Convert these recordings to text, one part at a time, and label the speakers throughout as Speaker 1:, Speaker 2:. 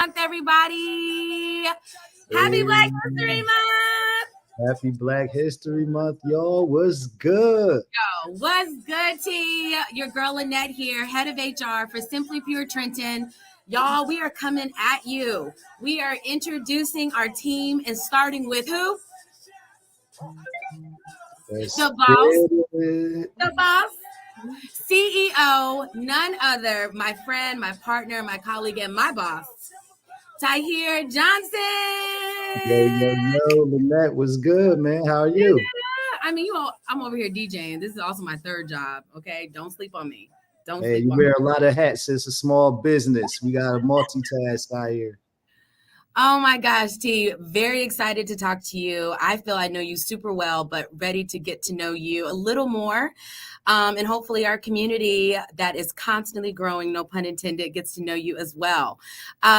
Speaker 1: Month, everybody. Happy Black History Month.
Speaker 2: Happy Black History Month, y'all. What's good?
Speaker 1: Yo, what's good, T? Your girl Lanett here, head of HR for Simply Pure Trenton. Y'all, we are coming at you. We are introducing our team and starting with who? The boss. CEO, none other, my friend, my partner, my colleague, and my boss, Tahir Johnson.
Speaker 2: Yo, Lanett, what's good, man? How are you?
Speaker 1: I mean, I'm over here DJing. This is also my third job, okay? Don't sleep on me.
Speaker 2: You wear a lot of hats. It's a small business. We got to multitask out here.
Speaker 1: Oh my gosh, T, very excited to talk to you. I feel I know you super well, but ready to get to know you a little more. And hopefully our community that is constantly growing, no pun intended, gets to know you as well.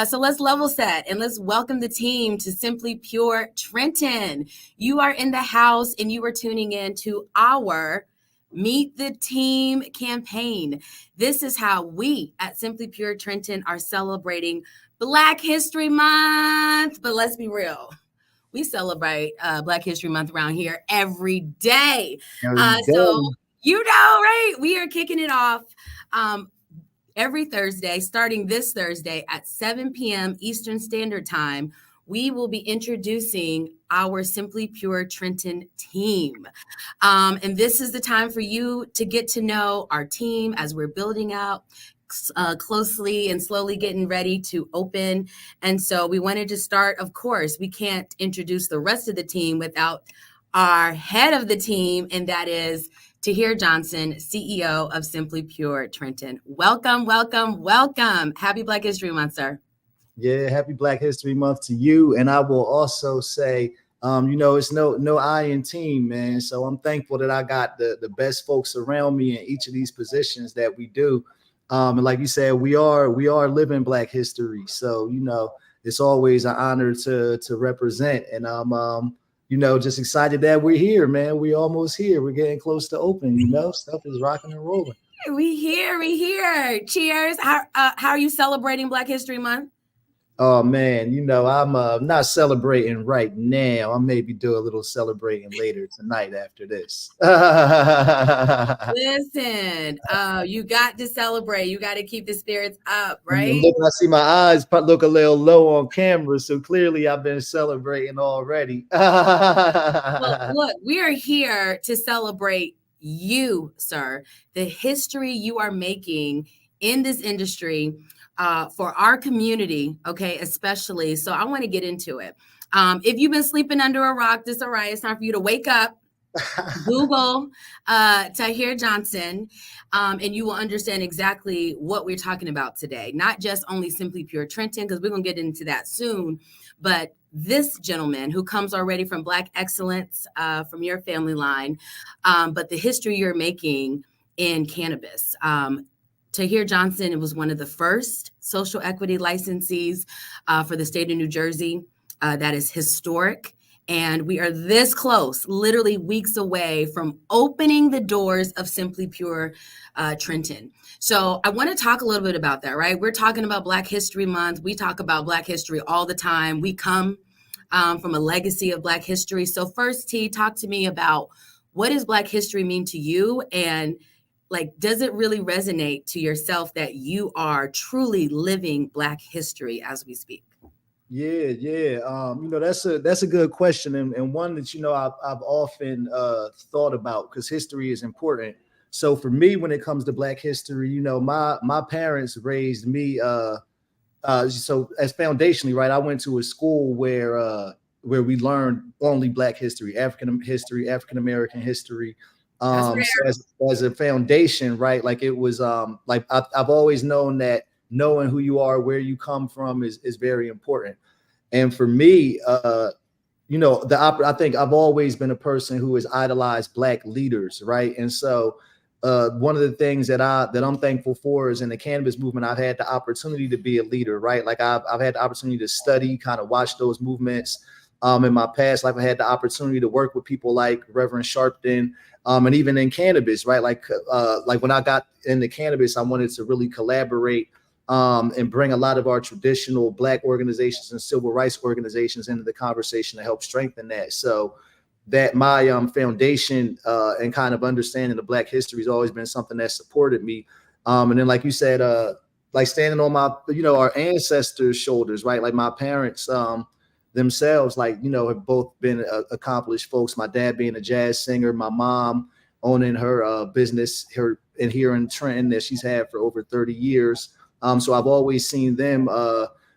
Speaker 1: So let's level set and let's welcome the team to Simply Pure Trenton. You are in the house and you are tuning in to our Meet the Team campaign. This is how we at Simply Pure Trenton are celebrating Black History Month. But let's be real. We celebrate Black History Month around here every day. So, you know, right? We are kicking it off every Thursday, starting this Thursday at 7 p.m. Eastern Standard Time. We will be introducing our Simply Pure Trenton team. And this is the time for you to get to know our team as we're building out closely and slowly getting ready to open. And so we wanted to start, of course, we can't introduce the rest of the team without our head of the team, and that is Tahir Johnson, CEO of Simply Pure Trenton. Welcome, welcome, welcome. Happy Black History Month, sir.
Speaker 2: Yeah, happy Black History Month to you. And I will also say, it's no I in team, man. So I'm thankful that I got the best folks around me in each of these positions that we do. And like you said, we are living Black history. So, it's always an honor to represent. And I'm, just excited that we're here, man. We're almost here. We're getting close to open, stuff is rocking and rolling.
Speaker 1: We here. Cheers. How are you celebrating Black History Month?
Speaker 2: Oh man, I'm not celebrating right now. I maybe do a little celebrating later tonight after this.
Speaker 1: Listen, you got to celebrate. You got to keep the spirits up, right?
Speaker 2: I see my eyes look a little low on camera, so clearly I've been celebrating already.
Speaker 1: Well, look, we are here to celebrate you, sir, the history you are making in this industry. For our community, okay, especially. So I want to get into it. If you've been sleeping under a rock, this is all right. It's time for you to wake up, Google Tahir Johnson, and you will understand exactly what we're talking about today. Not just only Simply Pure Trenton, because we're going to get into that soon, but this gentleman who comes already from Black excellence from your family line, but the history you're making in cannabis. Tahir Johnson was one of the first social equity licensees for the state of New Jersey. That is historic. And we are this close, literally weeks away from opening the doors of Simply Pure Trenton. So I want to talk a little bit about that, right? We're talking about Black History Month. We talk about Black history all the time. We come from a legacy of Black history. So first, T, talk to me about what does Black history mean to you? And does it really resonate to yourself that you are truly living Black history as we speak?
Speaker 2: Yeah. That's a good question, and one that I've often thought about, because history is important. So for me, when it comes to Black history, my parents raised me. So as foundationally, right, I went to a school where we learned only Black history, African American history. So as a foundation, right? It was I've always known that knowing who you are, where you come from is very important. And for me, I think I've always been a person who has idolized Black leaders, right? And so one of the things that I'm thankful for is in the cannabis movement, I've had the opportunity to be a leader, right? I've had the opportunity to study, kind of watch those movements. In my past life, I had the opportunity to work with people like Reverend Sharpton, and even in cannabis, right? Like when I got into cannabis, I wanted to really collaborate and bring a lot of our traditional Black organizations and civil rights organizations into the conversation to help strengthen that. So that my foundation and kind of understanding of Black history has always been something that supported me. And then, like you said, like standing on my, our ancestors' shoulders, right? Like my parents themselves, like, have both been accomplished folks. My dad being a jazz singer, my mom owning her business here in Trenton that she's had for over 30 years. So I've always seen them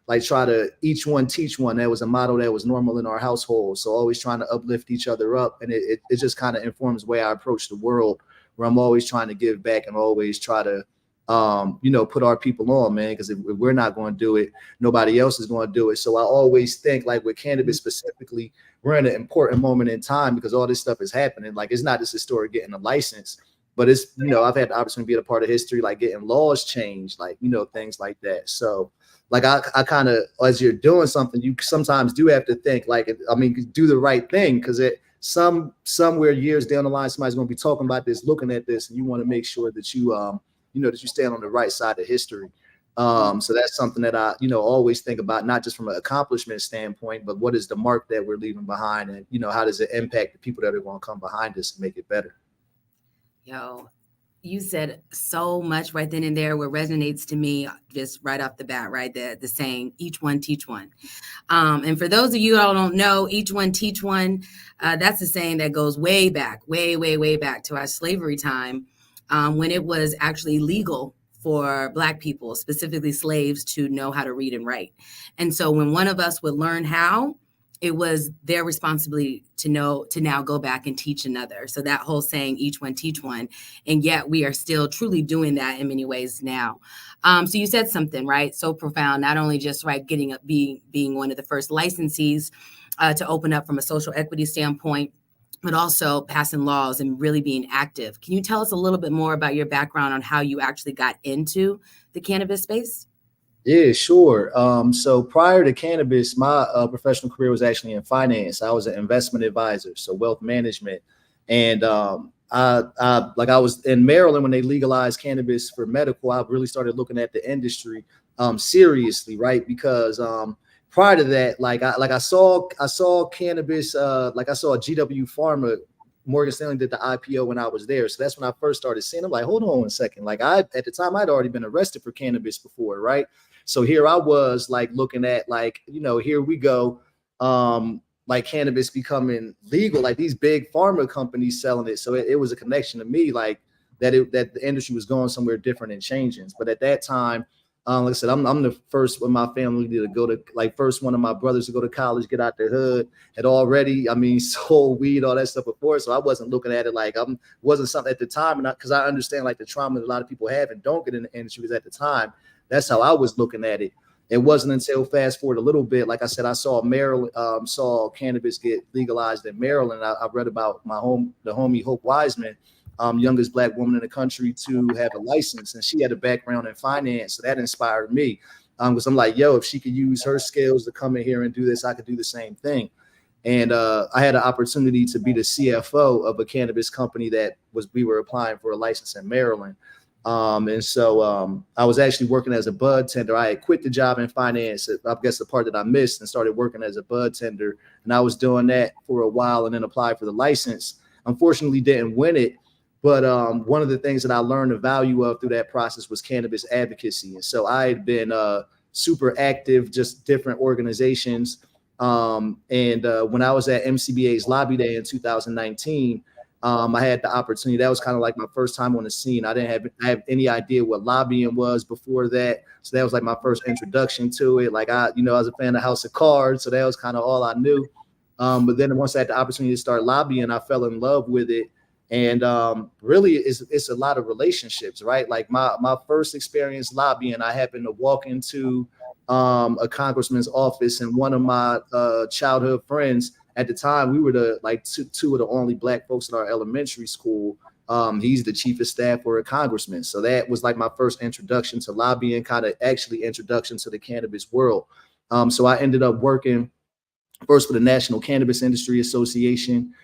Speaker 2: like try to each one teach one. That was a motto that was normal in our household. So always trying to uplift each other up. And it just kind of informs the way I approach the world, where I'm always trying to give back and always try to, put our people on, man, because if we're not going to do it, nobody else is going to do it. So I always think, like with cannabis specifically, we're in an important moment in time because all this stuff is happening. Like, it's not just a story of getting a license, but it's, I've had the opportunity to be a part of history, like getting laws changed, like, things like that. So like I kind of, as you're doing something, you sometimes do have to think, like, do the right thing, because somewhere years down the line, somebody's going to be talking about this, looking at this, and you want to make sure that you that you stand on the right side of history. So that's something that I, always think about, not just from an accomplishment standpoint, but what is the mark that we're leaving behind, and how does it impact the people that are going to come behind us and make it better.
Speaker 1: Yo, you said so much right then and there what resonates to me just right off the bat, right? The saying, each one teach one. And for those of you who don't know, each one teach one, that's a saying that goes way back, way back to our slavery time, when it was actually legal for Black people, specifically slaves, to know how to read and write. And so when one of us would learn how, it was their responsibility to now go back and teach another. So that whole saying, each one teach one. And yet we are still truly doing that in many ways now. So you said something, right, so profound, not only just right getting up, being one of the first licensees to open up from a social equity standpoint, but also passing laws and really being active. Can you tell us a little bit more about your background on how you actually got into the cannabis space?
Speaker 2: Yeah, sure. So prior to cannabis, my professional career was actually in finance. I was an investment advisor, so wealth management. And I was in Maryland when they legalized cannabis for medical. I really started looking at the industry seriously, right? Because prior to that, I saw cannabis, I saw a GW Pharma. Morgan Stanley did the IPO when I was there. So that's when I first started seeing. I'm like, hold on a second. Like, at the time I'd already been arrested for cannabis before, right? So here I was, like, looking at, like, here we go, like cannabis becoming legal, like these big pharma companies selling it. So it was a connection to me, like that the industry was going somewhere different and changing. But at that time, like I said, I'm the first in my family to go to, like, first one of my brothers to go to college, get out the hood, had already, sold weed, all that stuff before. So I wasn't looking at it like wasn't something at the time. And because I understand, like, the trauma that a lot of people have and don't get in the industry, because at the time, that's how I was looking at it. It wasn't until fast forward a little bit, like I said, I saw Maryland, saw cannabis get legalized in Maryland. I read about the homie Hope Wiseman, youngest Black woman in the country to have a license, and she had a background in finance, so that inspired me. Because I'm like, yo, if she could use her skills to come in here and do this, I could do the same thing. And I had an opportunity to be the CFO of a cannabis company we were applying for a license in Maryland. And so I was actually working as a bud tender. I had quit the job in finance, I guess the part that I missed, and started working as a bud tender. And I was doing that for a while and then applied for the license. Unfortunately, didn't win it. But one of the things that I learned the value of through that process was cannabis advocacy. And so I had been super active, just different organizations. And when I was at MCBA's Lobby Day in 2019, I had the opportunity. That was kind of like my first time on the scene. I didn't have any idea what lobbying was before that. So that was like my first introduction to it. Like, I was a fan of House of Cards. So that was kind of all I knew. But then once I had the opportunity to start lobbying, I fell in love with it. And really, it's a lot of relationships, right? Like my first experience lobbying, I happened to walk into a congressman's office, and one of my childhood friends at the time, we were two of the only Black folks in our elementary school. He's the chief of staff for a congressman. So that was like my first introduction to lobbying, kind of actually introduction to the cannabis world. So I ended up working first for the National Cannabis Industry Association.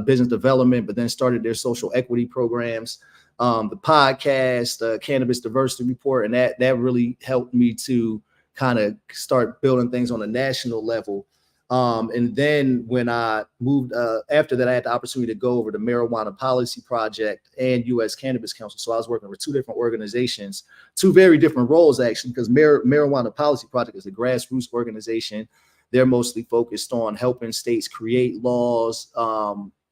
Speaker 2: business development, but then started their social equity programs. The podcast, Cannabis Diversity Report, and that really helped me to kind of start building things on a national level. And then when I moved, after that, I had the opportunity to go over to Marijuana Policy Project and U.S. Cannabis Council. So I was working with two different organizations, two very different roles, actually, because Marijuana Policy Project is a grassroots organization. They're mostly focused on helping states create laws,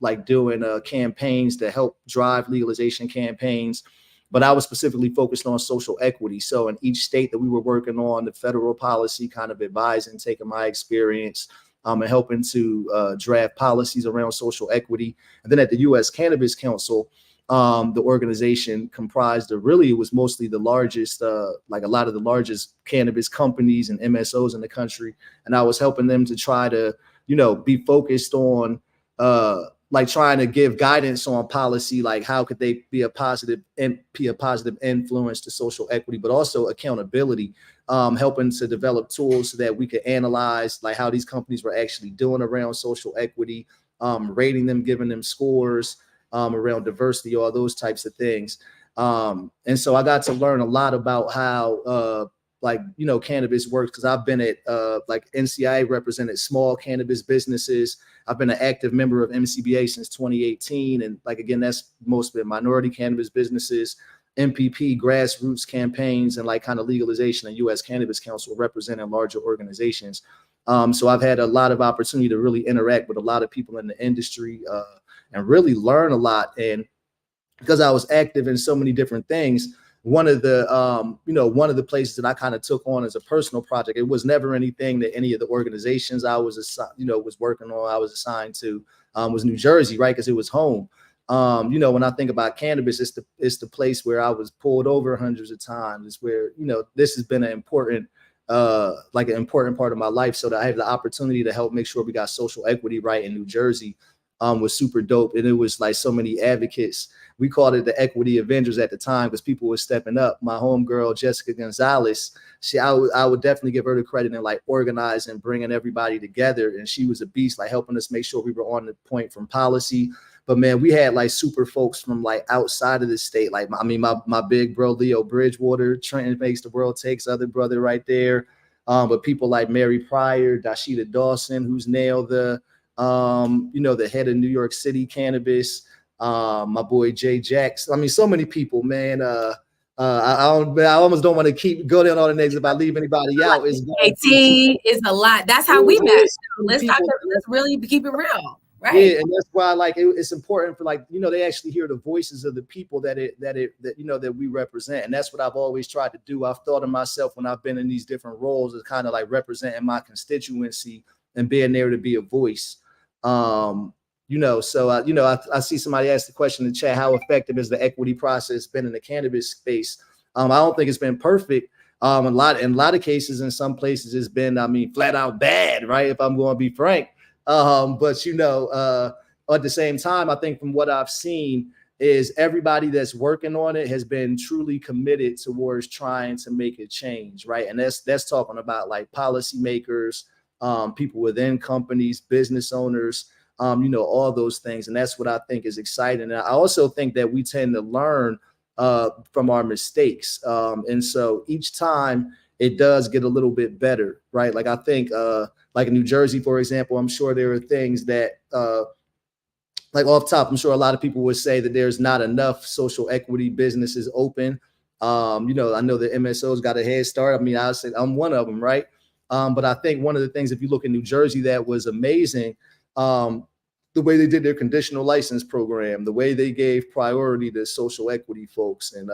Speaker 2: like doing campaigns to help drive legalization campaigns. But I was specifically focused on social equity. So in each state that we were working on, the federal policy, kind of advising, taking my experience, and helping to draft policies around social equity. And then at the U.S. Cannabis Council, the organization comprised of really, it was mostly the largest, like a lot of the largest cannabis companies and MSOs in the country. And I was helping them to try to, be focused on like trying to give guidance on policy, like how could they be a positive influence to social equity, but also accountability, helping to develop tools so that we could analyze like how these companies were actually doing around social equity, rating them, giving them scores around diversity, all those types of things. And so I got to learn a lot about how cannabis works, because I've been at like NCIA represented small cannabis businesses. I've been an active member of MCBA since 2018. And like, again, that's mostly minority cannabis businesses, MPP, grassroots campaigns, and like kind of legalization and U.S. Cannabis Council representing larger organizations. So I've had a lot of opportunity to really interact with a lot of people in the industry and really learn a lot. And because I was active in so many different things, one of the places that I kind of took on as a personal project, it was never anything that any of the organizations I was was working on, I was assigned to, was New Jersey, right? Because it was home. When I think about cannabis, it's the place where I was pulled over hundreds of times. It's where, this has been an important part of my life. So that I have the opportunity to help make sure we got social equity right in New Jersey was super dope. And it was like so many advocates. We called it the Equity Avengers at the time because people were stepping up. My homegirl, Jessica Gonzalez, I would definitely give her the credit in like organizing, bringing everybody together. And she was a beast, like helping us make sure we were on the point from policy. But man, we had like super folks from like outside of the state. Like, my big bro, Leo Bridgewater, Trenton makes the world takes, other brother right there. But people like Mary Pryor, Dashida Dawson, who's now the head of New York City Cannabis. My boy Jay Jacks. So many people, man. I almost don't want to go down all the names if I leave anybody out.
Speaker 1: Is a lot. That's how we met. Let's really keep it real, right?
Speaker 2: Yeah, and that's why it's important for they actually hear the voices of the people that we represent, and that's what I've always tried to do. I've thought of myself when I've been in these different roles as kind of like representing my constituency and being there to be a voice. I see somebody ask the question in the chat, how effective has the equity process been in the cannabis space? I don't think it's been perfect. In a lot of cases, in some places, it's been, flat out bad, right? If I'm going to be frank. But at the same time, I think from what I've seen is everybody that's working on it has been truly committed towards trying to make a change, right? And that's talking about like policymakers, people within companies, business owners, all those things. And that's what I think is exciting. And I also think that we tend to learn from our mistakes. And so each time it does get a little bit better, right? Like I think like in New Jersey, for example, I'm sure there are things that like off top, I'm sure a lot of people would say that there's not enough social equity businesses open. I know the MSOs got a head start. I'll say I'm one of them, right? But I think one of the things, if you look in New Jersey, that was amazing, the way they did their conditional license program, the way they gave priority to social equity folks and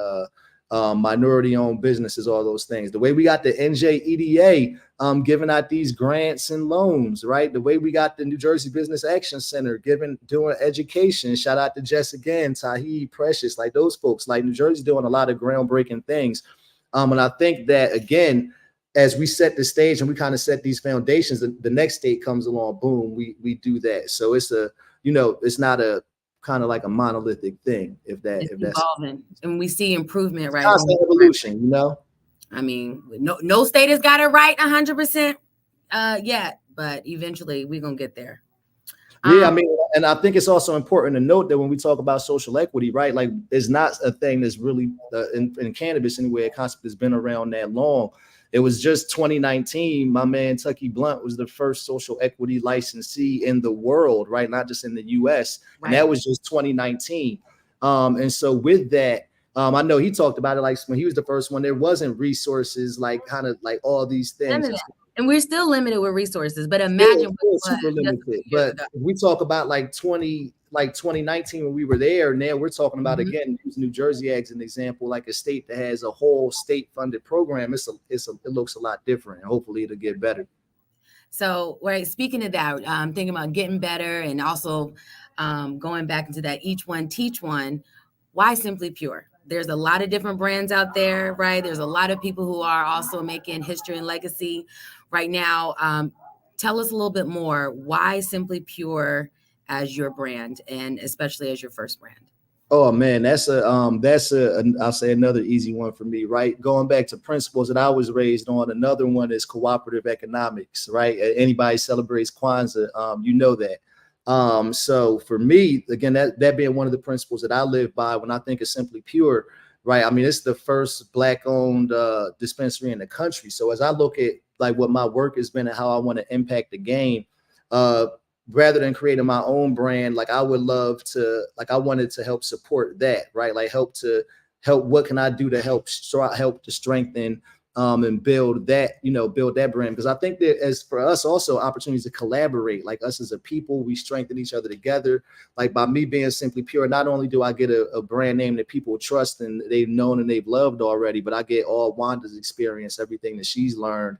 Speaker 2: minority-owned businesses, all those things. The way we got the NJEDA giving out these grants and loans, right? The way we got the New Jersey Business Action Center doing education. Shout out to Jess again, Tahir, Precious, like those folks. Like New Jersey doing a lot of groundbreaking things. And I think that, again, as we set the stage and we kind of set these foundations, the next state comes along, boom, we do that. So it's it's not a kind of like a monolithic thing. If that's
Speaker 1: evolving, and we see improvement, right?
Speaker 2: Constant evolution,
Speaker 1: no state has got it right 100% yet, but eventually we're gonna get there.
Speaker 2: Yeah, I mean, and I think it's also important to note that when we talk about social equity, right, like it's not a thing that's really in cannabis anyway, a concept that's been around that long. It was just 2019. My man Tucky Blunt was the first social equity licensee in the world, right? Not just in the US. And that was just 2019. And so with that, I know he talked about it like when he was the first one, there wasn't resources like kind of like all these things.
Speaker 1: And we're still limited with resources, but imagine
Speaker 2: what super limited. But if we talk about like 2019 when we were there, now we're talking about again use New Jersey as an example, like a state that has a whole state funded program. It looks a lot different, and hopefully it'll get better.
Speaker 1: So, right, speaking of that, thinking about getting better and also going back into that each one teach one. Why Simply Pure? There's a lot of different brands out there, right? There's a lot of people who are also making history and legacy right now. Tell us a little bit more. Why Simply Pure as your brand, and especially as your first brand?
Speaker 2: Oh man, that's I'll say another easy one for me, right? Going back to principles that I was raised on. Another one is cooperative economics, right? Anybody celebrates Kwanzaa, you know that. So for me, again, that being one of the principles that I live by when I think of Simply Pure, right? I mean, it's the first Black-owned dispensary in the country. So as I look at like what my work has been and how I want to impact the game, rather than creating my own brand, like I would love to, like I wanted to help support that, right? Like help, what can I do to help to strengthen and build that brand? Because I think that as for us also opportunities to collaborate, like us as a people, we strengthen each other together. Like by me being Simply Pure, not only do I get a brand name that people trust and they've known and they've loved already, but I get all Wanda's experience, everything that she's learned.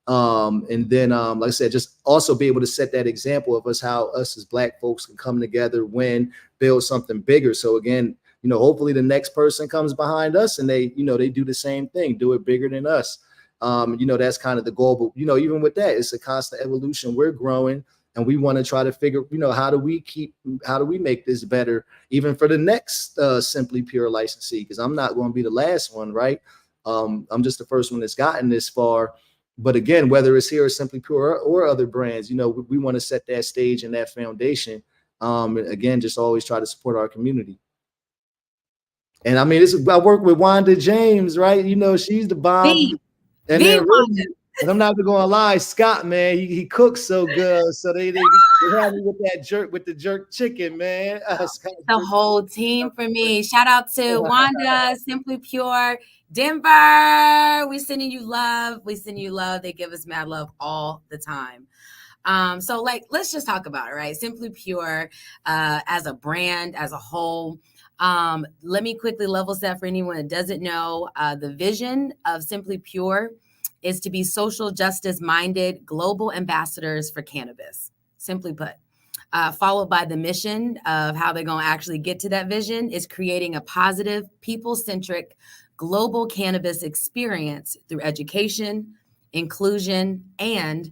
Speaker 2: And then, like I said, just also be able to set that example of how us as Black folks can come together, win, build something bigger. So again, hopefully the next person comes behind us and they do the same thing, do it bigger than us. That's kind of the goal. But, even with that, it's a constant evolution. We're growing and we want to try to figure, how do we make this better, even for the next Simply Pure licensee? Because I'm not going to be the last one, right? I'm just the first one that's gotten this far. But again, whether it's here or Simply Pure or other brands, we want to set that stage and that foundation. Again, just always try to support our community. And I mean, I work with Wanda James, right? She's the bomb. And I'm not going to lie, Scott, man, he cooks so good. So they had me with the jerk chicken, man.
Speaker 1: The whole team for me. Shout out to Wanda, Simply Pure, Denver. We sending you love. They give us mad love all the time. So let's just talk about it, right? Simply Pure as a brand, as a whole. Let me quickly level set for anyone that doesn't know. The vision of Simply Pure is to be social justice minded global ambassadors for cannabis, simply put. Followed by the mission of how they're going to actually get to that vision is creating a positive, people-centric global cannabis experience through education, inclusion, and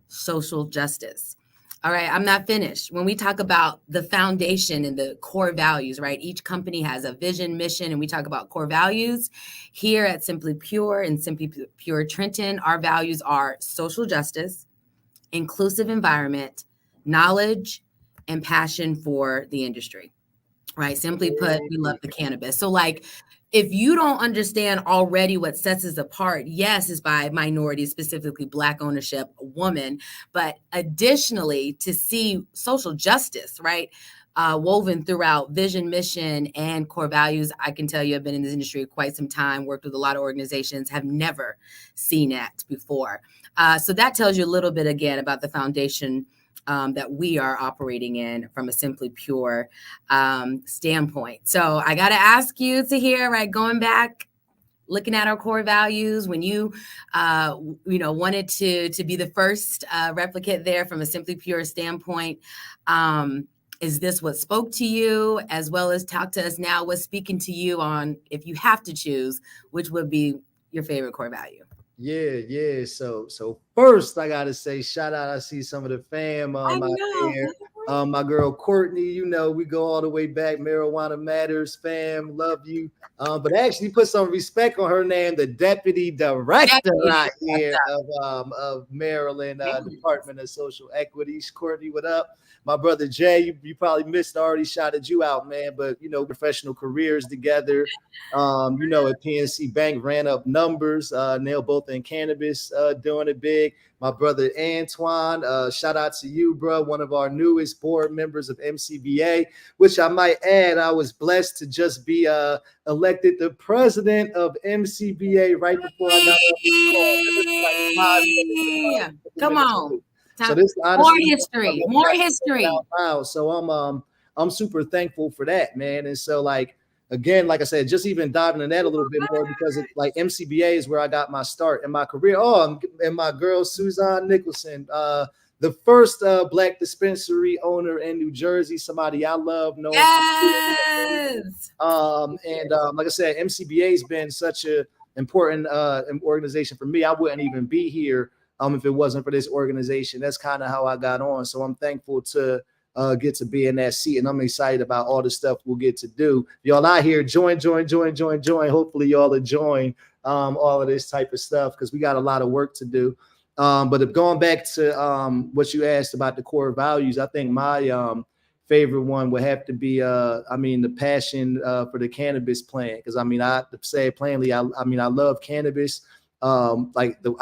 Speaker 1: social justice. All right, I'm not finished. When we talk about the foundation and the core values, right? Each company has a vision, mission, and we talk about core values. Here at Simply Pure and Simply Pure Trenton, our values are social justice, inclusive environment, knowledge, and passion for the industry, right? Simply put, we love the cannabis. So if you don't understand already what sets us apart, yes, it's by minorities, specifically Black ownership, woman, but additionally to see social justice, right? Woven throughout vision, mission, and core values. I can tell you I've been in this industry quite some time, worked with a lot of organizations, have never seen that before. So that tells you a little bit, again, about the foundation that we are operating in from a Simply Pure standpoint. So I got to ask you, Tahir, right, going back, looking at our core values, when you, wanted to be the first replicate there from a Simply Pure standpoint, is this what spoke to you, as well as talk to us now what's speaking to you on, if you have to choose, which would be your favorite core value?
Speaker 2: Yeah. So first I gotta say, shout out. I see some of the fam out there. My girl Courtney, you know, we go all the way back. Marijuana Matters, fam, love you. But actually put some respect on her name, the deputy director right here of Maryland Department of Social Equity. Courtney, what up? My brother Jay, you probably missed, already shouted you out, man. But you know, professional careers together. You know, at PNC Bank, ran up numbers, now both in cannabis, doing it big. My brother Antoine, shout out to you, bro. One of our newest board members of MCBA, which I might add, I was blessed to just be elected the president of MCBA right before I got
Speaker 1: Hey, come on.
Speaker 2: So this honestly
Speaker 1: more history.
Speaker 2: So I'm super thankful for that, man. And so like again, like I said, just even diving in that a little bit more because it's like MCBA is where I got my start in my career. Oh, and my girl Suzanne Nicholson, the first Black dispensary owner in New Jersey, somebody I love.
Speaker 1: Yes.
Speaker 2: And like I said, MCBA has been such an important organization for me. I wouldn't even be here if it wasn't for this organization. That's kind of how I got on. So I'm thankful to get to be in that seat, and I'm excited about all the stuff we'll get to do. Y'all out here, join. Hopefully y'all enjoying all of this type of stuff because we got a lot of work to do. But if going back to what you asked about the core values, I think my favorite one would have to be, the passion for the cannabis plant. Because I to say it plainly, I love cannabis. I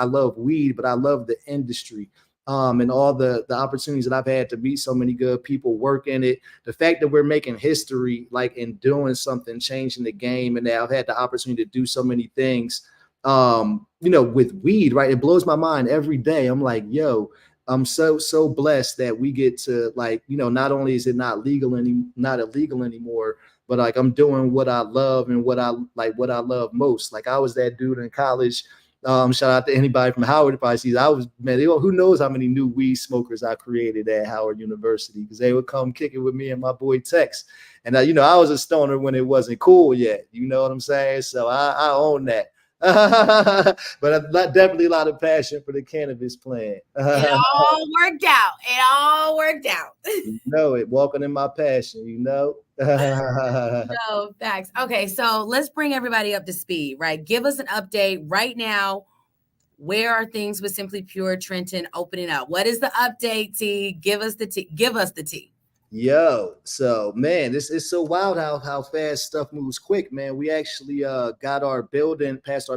Speaker 2: love weed, but I love the industry. And all the opportunities that I've had to meet so many good people, work in it. The fact that we're making history, like in doing something, changing the game, and that I've had the opportunity to do so many things, with weed, right? It blows my mind every day. I'm like, yo, I'm so blessed that we get to not only is it not illegal anymore, but like I'm doing what I love and what I love most. Like I was that dude in college. Shout out to anybody from Howard. Probably sees who knows how many new weed smokers I created at Howard University because they would come kick it with me and my boy Tex. And I was a stoner when it wasn't cool yet. You know what I'm saying? So I own that. But definitely a lot of passion for the cannabis plant.
Speaker 1: It all worked out.
Speaker 2: You know it, walking in my passion,
Speaker 1: No, facts. Okay, so let's bring everybody up to speed, right? Give us an update right now. Where are things with Simply Pure Trenton opening up? What is the update, T? Give us the tea.
Speaker 2: Yo, so man, this is so wild how fast stuff moves quick, man. We actually got past our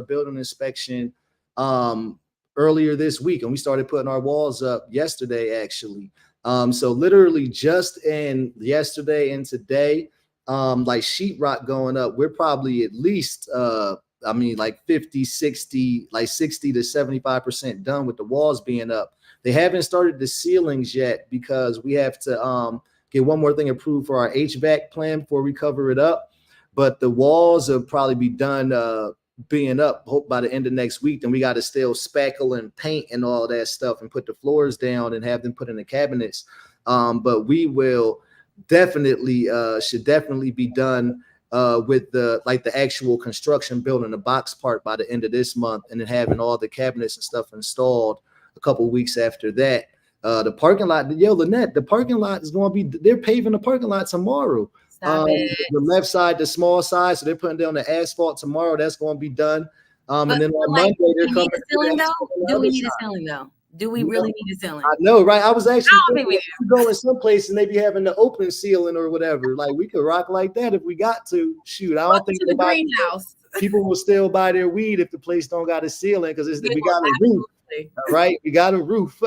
Speaker 2: building inspection earlier this week, and we started putting our walls up yesterday, actually. So literally just in yesterday and today, like sheetrock going up, we're probably at least 50, 60, like 60 to 75% done with the walls being up. They haven't started the ceilings yet because we have to get one more thing approved for our HVAC plan before we cover it up. But the walls will probably be done being up, hope by the end of next week. Then we got to still spackle and paint and all that stuff and put the floors down and have them put in the cabinets. But we will should definitely be done with the actual construction building, the box part by the end of this month, and then having all the cabinets and stuff installed a couple of weeks after that. The parking lot, Lanett, the parking lot is going to be, they're paving the parking lot tomorrow. The left side, the small side, so they're putting down the asphalt tomorrow. That's going to be done. And then on Monday, they're coming.
Speaker 1: Do we need a ceiling though? Do we really need a ceiling?
Speaker 2: I know, right? I was actually thinking go in some place and maybe having the open ceiling or whatever. Like we could rock like that if we got to. Shoot, I don't think
Speaker 1: the greenhouse.
Speaker 2: People will still buy their weed if the place don't got a ceiling because we got a roof. Right, we got a roof.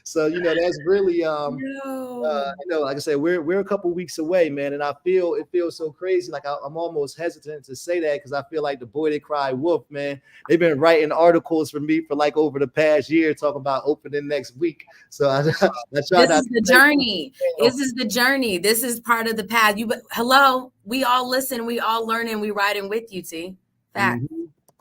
Speaker 2: So that's really like I said, we're a couple weeks away, man, and it feels so crazy. Like I'm almost hesitant to say that because I feel like the boy that cried wolf, man. They've been writing articles for me for like over the past year talking about opening next week. So I try. This
Speaker 1: is the journey. This is the journey. This is part of the path. Hello, we all listen, we all learning, we riding with you, T. Fact.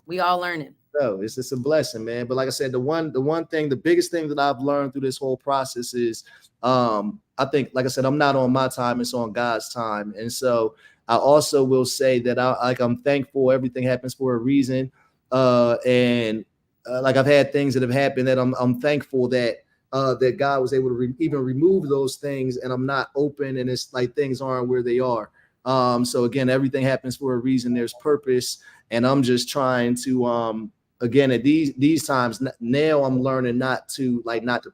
Speaker 1: We all learning.
Speaker 2: No, it's just a blessing, man. But like I said, the biggest thing that I've learned through this whole process is, I think, like I said, I'm not on my time; it's on God's time. And so, I also will say that I'm thankful. Everything happens for a reason, and like I've had things that have happened that I'm thankful that that God was able to even remove those things, and I'm not open, and it's like things aren't where they are. So again, everything happens for a reason. There's purpose, and I'm just trying to again at these times now I'm learning not to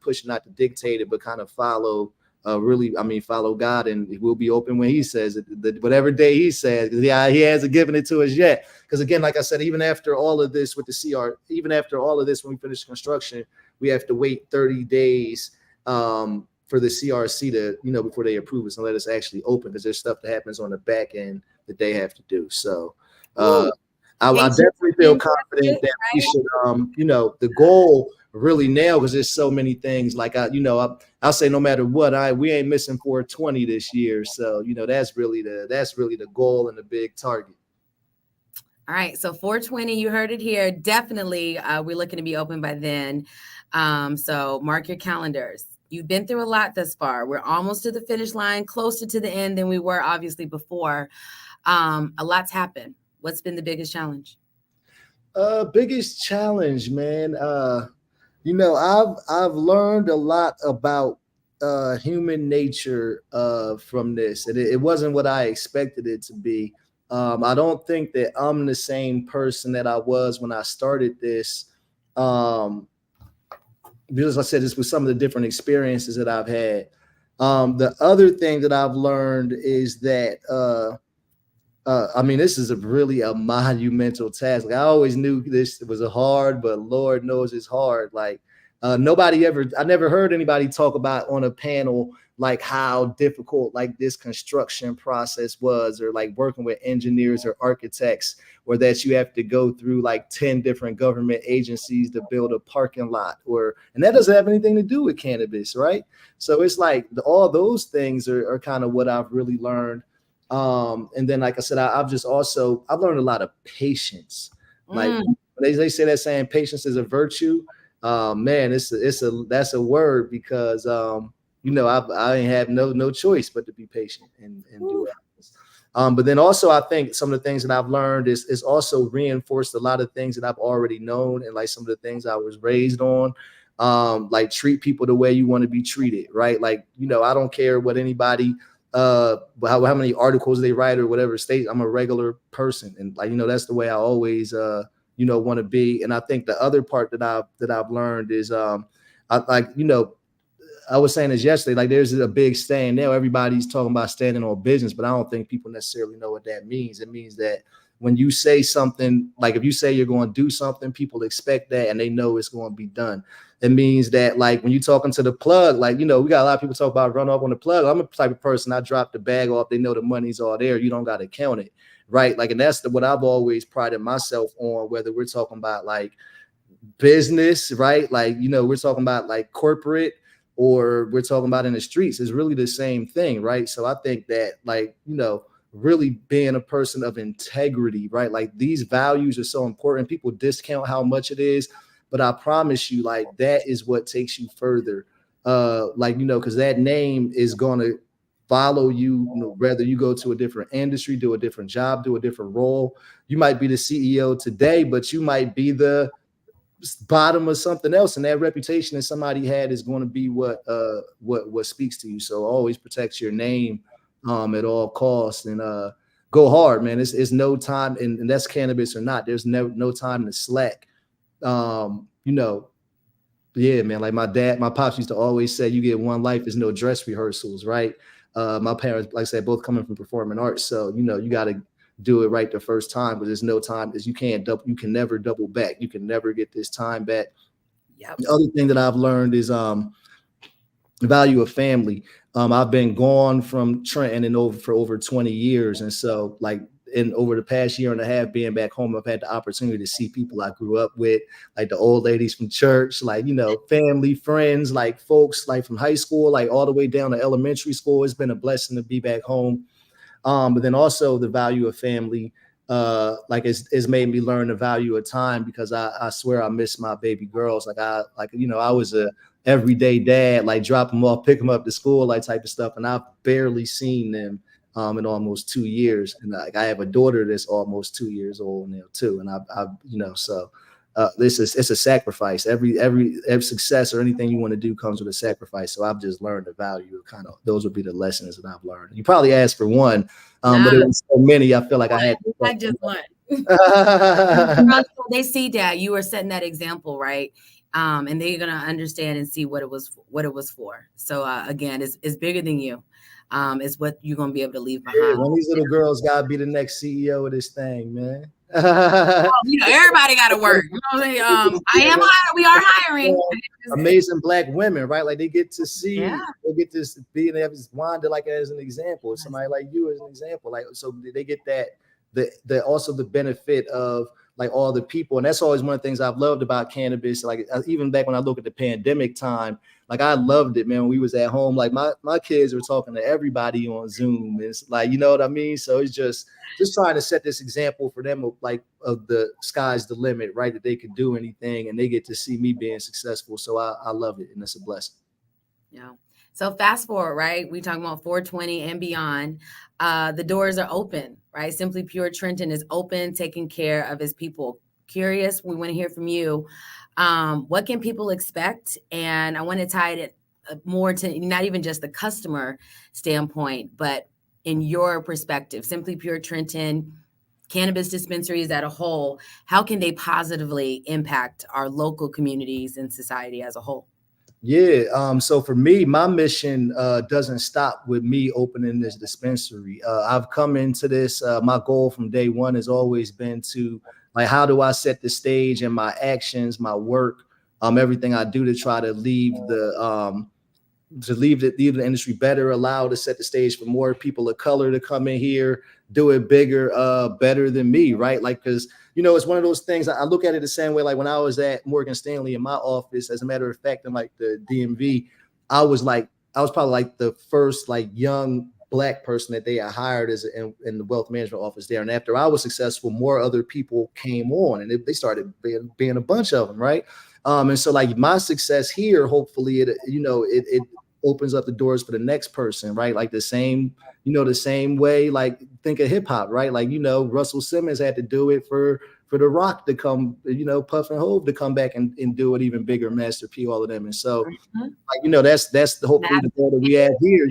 Speaker 2: push, not to dictate it, but kind of follow. Follow God, and we'll be open when He says it, whatever day He says. Yeah, He hasn't given it to us yet. Because again, like I said, even after all of this with the even after all of this, when we finish construction, we have to wait 30 days for the CRC to, before they approve us and let us actually open, because there's stuff that happens on the back end that they have to do. So I definitely feel confident that we should, the goal really now, because there's so many things. Like I'll say no matter what, we ain't missing 420 this year. So that's really the goal and the big target.
Speaker 1: All right, so 420, you heard it here. Definitely, we're looking to be open by then. So mark your calendars. You've been through a lot thus far. We're almost to the finish line, closer to the end than we were obviously before. A lot's happened. What's been the biggest challenge?
Speaker 2: Biggest challenge, man. I've learned a lot about human nature from this, and it wasn't what I expected it to be. I don't think that I'm the same person that I was when I started this. Because I said, this was some of the different experiences that I've had. The other thing that I've learned is that this is really a monumental task. Like, I always knew this was hard, but Lord knows it's hard. Like I never heard anybody talk about on a panel like how difficult like this construction process was, or like working with engineers or architects, or that you have to go through like 10 different government agencies to build a parking lot, and that doesn't have anything to do with cannabis, right? So it's like all those things are kind of what I've really learned. And then, like I said, I've learned a lot of patience. Like they say that saying, patience is a virtue. Man, that's a word, because I ain't have no choice but to be patient and do it. But then also, I think some of the things that I've learned is also reinforced a lot of things that I've already known, and like some of the things I was raised on. Like treat people the way you want to be treated, right? Like, I don't care what anybody how many articles they write or whatever state. I'm a regular person, and like that's the way I always want to be. And I think the other part that I've learned is I was saying this yesterday, like there's a big saying now, everybody's talking about standing on business, but I don't think people necessarily know what that means. It means that when you say something, like if you say you're going to do something, people expect that and they know it's going to be done. It means that like when you're talking to the plug, like, we got a lot of people talk about run off on the plug. I'm a type of person, I drop the bag off. They know the money's all there. You don't got to count it. Right. Like, and that's what I've always prided myself on, whether we're talking about like business, right? Like, we're talking about like corporate, or we're talking about in the streets, is really the same thing. Right. So I think that like, really being a person of integrity, right? Like these values are so important. People discount how much it is, but I promise you, like that is what takes you further. Because that name is going to follow you, whether you go to a different industry, do a different job, do a different role. You might be the CEO today, but you might be the bottom of something else, and that reputation that somebody had is going to be what speaks to you. So always protect your name at all costs, and go hard, man. It's no time, and that's cannabis or not. There's no time to slack. Yeah, man. Like my pops used to always say, you get one life, there's no dress rehearsals, right? My parents, like I said, both coming from performing arts, so you got to do it right the first time, because there's no time, because you can never double back. You can never get this time back. Yep. The other thing that I've learned is the value of family. I've been gone from Trenton for over 20 years, and so like over the past year and a half being back home, I've had the opportunity to see people I grew up with, like the old ladies from church, like family, friends, like folks like from high school, like all the way down to elementary school. It's been a blessing to be back home. But then also the value of family, like it's made me learn the value of time, because I swear I miss my baby girls. I was a everyday dad, like drop them off, pick them up to school, like type of stuff. And I've barely seen them in almost 2 years. And like I have a daughter that's almost 2 years old now too. And so it's a sacrifice. Every success or anything you want to do comes with a sacrifice. So I've just learned the value of kind of those would be the lessons that I've learned. You probably asked for one, but it was so many. I feel like I had
Speaker 1: not just one. They see that you are setting that example, right? And they're gonna understand and see what it was for. So again, it's bigger than you. It's what you're gonna be able to leave behind.
Speaker 2: Yeah, one of these little girls gotta be the next CEO of this thing, man.
Speaker 1: Everybody got to work. You know what I'm saying? We are hiring.
Speaker 2: Amazing Black women, right? Like they get to see, they get to be and have Wanda like as an example, somebody like you as an example. Like so they get that the also the benefit of like all the people. And that's always one of the things I've loved about cannabis. Like even back when I look at the pandemic time, like I loved it, man. When we was at home, like my kids were talking to everybody on Zoom. It's like, you know what I mean? So it's just trying to set this example for them of like of the sky's the limit, right? That they could do anything and they get to see me being successful. So I love it. And it's a blessing.
Speaker 1: Yeah. So fast forward, right? We talking about 420 and beyond. The doors are open, right? Simply Pure Trenton is open, taking care of his people. Curious, we want to hear from you. What can people expect? And I want to tie it more to not even just the customer standpoint, but in your perspective, Simply Pure Trenton, cannabis dispensaries as a whole, how can they positively impact our local communities and society as a whole?
Speaker 2: Yeah. So for me, my mission doesn't stop with me opening this dispensary. I've come into this. My goal from day one has always been to like, how do I set the stage and my actions, my work, everything I do to try to leave the industry better, allow to set the stage for more people of color to come in here, do it bigger, better than me, right? Like, because, you know, it's one of those things, I look at it the same way, like when I was at Morgan Stanley in my office, as a matter of fact, in like the DMV, I was probably like the first like young Black person that they had hired in the wealth management office there. And after I was successful, more other people came on and they started being a bunch of them, right? And so like my success here, hopefully it opens up the doors for the next person, right? Like the same way, like think of hip hop, right? Like, Russell Simmons had to do it for The Rock to come, Puff and Hove to come back and do it even bigger, Master P, all of them. And so, like, that's the hopefully the goal that we have here,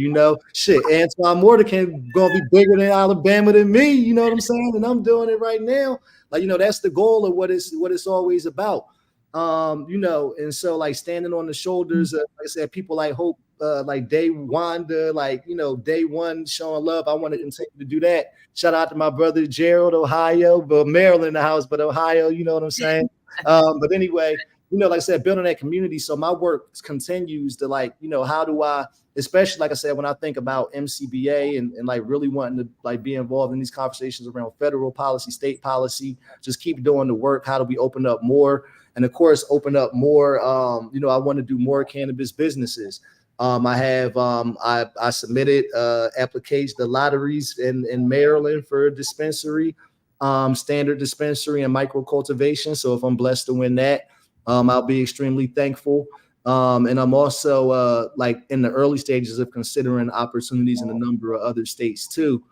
Speaker 2: shit, Antoine Mortican gonna be bigger than Alabama than me, you know what I'm saying? And I'm doing it right now. Like, that's the goal of what it's always about. And so like standing on the shoulders of, like I said, people like Hope, like Day Wanda, like, Day One showing love. I want to continue to do that. Shout out to my brother Gerald, Ohio, but Maryland in the house, but Ohio, you know what I'm saying? But anyway, like I said, building that community. So my work continues to like, how do I, especially like I said, when I think about MCBA and like really wanting to like be involved in these conversations around federal policy, state policy, just keep doing the work. How do we open up more? And of course, open up more, I want to do more cannabis businesses. I submitted applications, the lotteries in Maryland for a dispensary, standard dispensary and micro cultivation. So if I'm blessed to win that, I'll be extremely thankful. And I'm also like in the early stages of considering opportunities in a number of other states too.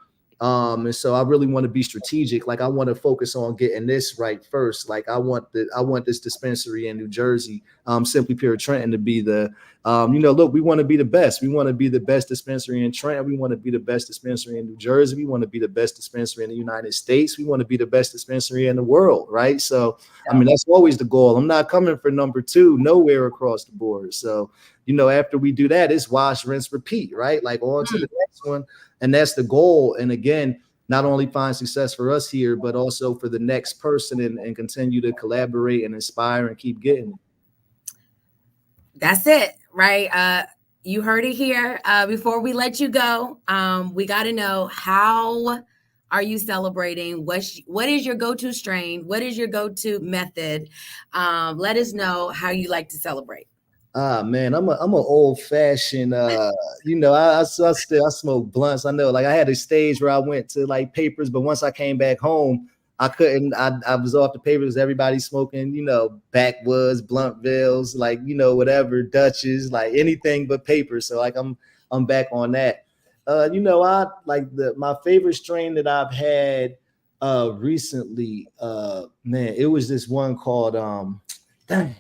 Speaker 2: And so I really want to be strategic. Like I want to focus on getting this right first. Like I want this dispensary in New Jersey, Simply Pure Trenton, to be the, look, we want to be the best. We want to be the best dispensary in Trenton. We want to be the best dispensary in New Jersey. We want to be the best dispensary in the United States. We want to be the best dispensary in the world, right? So, I mean, that's always the goal. I'm not coming for number two nowhere across the board. So, after we do that, it's wash, rinse, repeat, right? Like on to the next one. And that's the goal. And again, not only find success for us here, but also for the next person and continue to collaborate and inspire and keep getting it.
Speaker 1: That's it, right? You heard it here. Before we let you go, we got to know, how are you celebrating? What is your go-to strain? What is your go-to method? Let us know how you like to celebrate.
Speaker 2: Man, I'm an old fashioned, I smoke blunts. I know, like I had a stage where I went to like papers, but once I came back home, I couldn't, I was off the papers. Everybody smoking, backwoods, Bluntvilles, like, whatever, Dutches, like anything but paper. So like, I'm back on that. I like my favorite strain that I've had recently, man, it was this one called dang.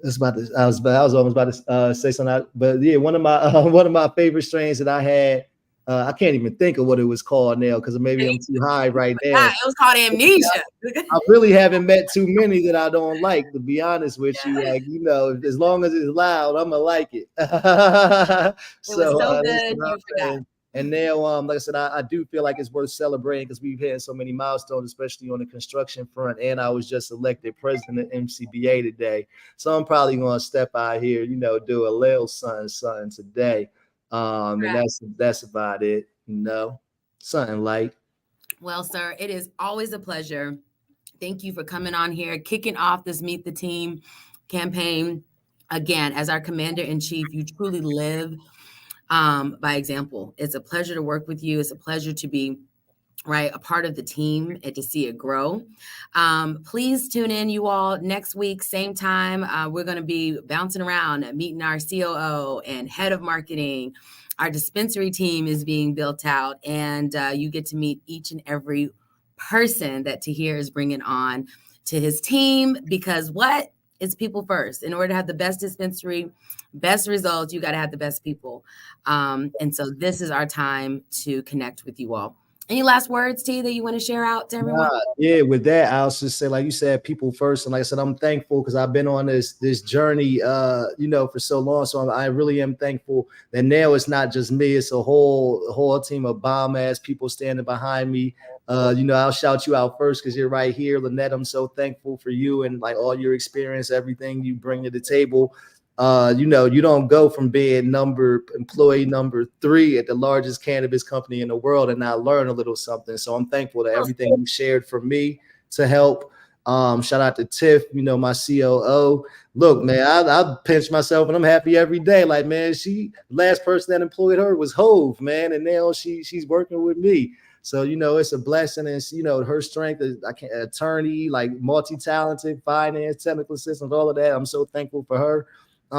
Speaker 2: I was almost about to say something, but yeah, one of my one of my favorite strains that I had. I can't even think of what it was called now because maybe I'm too high right
Speaker 1: Yeah,
Speaker 2: now.
Speaker 1: it was called amnesia.
Speaker 2: I really haven't met too many that I don't like, to be honest with you.
Speaker 1: Yeah.
Speaker 2: Like, you know, as long as it's loud, I'm gonna like it.
Speaker 1: It was
Speaker 2: So
Speaker 1: so
Speaker 2: that's
Speaker 1: good,
Speaker 2: what
Speaker 1: you
Speaker 2: I'm
Speaker 1: forgot.
Speaker 2: saying. And now, like I said, I do feel like it's worth celebrating because we've had so many milestones, especially on the construction front. And I was just elected president of MCBA today, so I'm probably gonna step out here, you know, do a little something today. And that's about it, you know, something light.
Speaker 1: Well, sir, it is always a pleasure. Thank you for coming on here, kicking off this Meet the Team campaign. Again, as our commander in chief, you truly live by example. It's a pleasure to work with you. It's a pleasure to be a part of the team and to see it grow. Please tune in, you all, next week, same time. We're going to be bouncing around, meeting our COO and head of marketing. Our dispensary team is being built out, and you get to meet each and every person that Tahir is bringing on to his team, because what? It's people first. In order to have the best dispensary, best results, you got to have the best people. And so this is our time to connect with you all. Any last words, T, that you want to share out to everyone?
Speaker 2: Yeah, with that, I'll just say, like you said, people first. And like I said, I'm thankful because I've been on this journey, you know, for so long. So I really am thankful that now it's not just me; it's a whole team of bomb ass people standing behind me. You know, I'll shout you out first because you're right here, Lanett. I'm so thankful for you and like all your experience, everything you bring to the table. You know, you don't go from being employee number 3 at the largest cannabis company in the world and not learn a little something. So I'm thankful that everything you shared for me to help. Shout out to Tiff, you know, my COO. Look, man, I pinch myself and I'm happy every day. Like, man, the last person that employed her was Hove, man, and now she's working with me. So, you know, it's a blessing. And, you know, her strength is attorney, like multi-talented, finance, technical systems, all of that. I'm so thankful for her.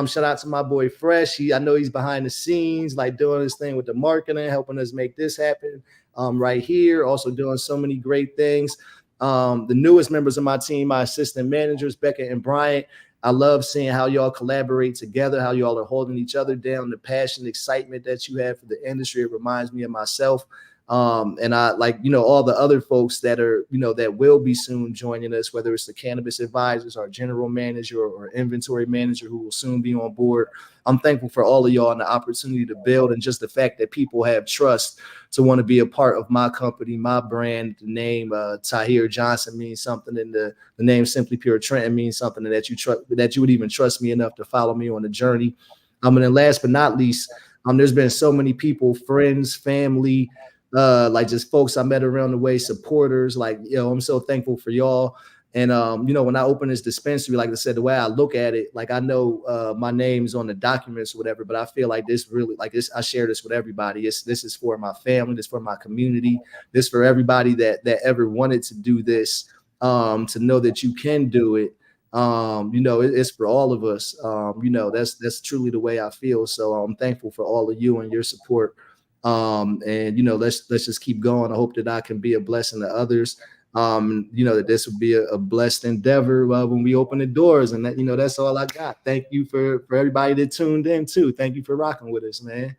Speaker 2: Shout out to my boy Fresh. I know he's behind the scenes, like doing his thing with the marketing, helping us make this happen right here. Also doing so many great things. The newest members of my team, my assistant managers, Becca and Bryant. I love seeing how y'all collaborate together, how y'all are holding each other down, the passion, excitement that you have for the industry. It reminds me of myself. And I like, you know, all the other folks that are, you know, that will be soon joining us, whether it's the cannabis advisors, our general manager or inventory manager who will soon be on board. I'm thankful for all of y'all and the opportunity to build, and just the fact that people have trust to want to be a part of my company, my brand. The name Tahir Johnson means something, and the name Simply Pure Trenton means something, and that you would even trust me enough to follow me on the journey. And then last but not least, there's been so many people, friends, family, like just folks I met around the way, supporters. Like, you know, I'm so thankful for y'all. And you know, when I open this dispensary, like I said, the way I look at it, like I know my name's on the documents or whatever, but I feel like this really, like this, I share this with everybody. This is for my family, this is for my community, this for everybody that ever wanted to do this, to know that you can do it. You know, it's for all of us. You know, that's truly the way I feel. So I'm thankful for all of you and your support. And you know, let's just keep going. I hope that I can be a blessing to others. You know, that this will be a blessed endeavor when we open the doors. And that, you know, that's all I got. Thank you for everybody that tuned in too. Thank you for rocking with us, man.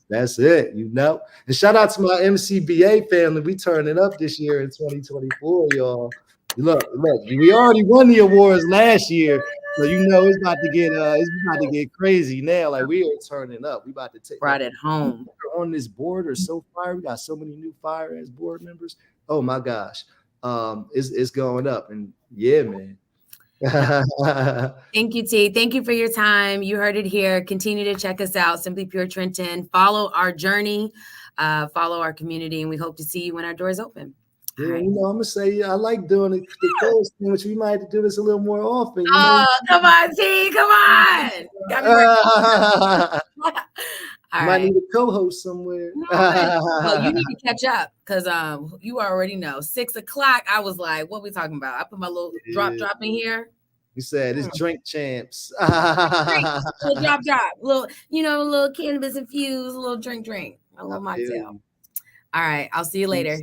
Speaker 2: That's it, you know. And shout out to my MCBA family. We turned it up this year in 2024, y'all. Look, we already won the awards last year. So you know it's about to get crazy now. Like, we are turning up. We about to take
Speaker 1: brought it home.
Speaker 2: on this board are so fire. We got so many new fire as board members. Oh my gosh. It's going up. And yeah, man.
Speaker 1: Thank you, T. Thank you for your time. You heard it here. Continue to check us out, Simply Pure Trenton. Follow our journey, follow our community, and we hope to see you when our doors open.
Speaker 2: Yeah, right. You know, I'm gonna say I like doing the close thing, which we might have to do this a little more often. You know?
Speaker 1: Come on, T, come on.
Speaker 2: Might need a co-host somewhere.
Speaker 1: Well, you need to catch up because you already know 6 o'clock. I was like, what are we talking about? I put my little drop in here.
Speaker 2: You said it's drink champs.
Speaker 1: Little drop, little, you know, little cannabis infused, a little drink, a little mocktail. All right, I'll see you later.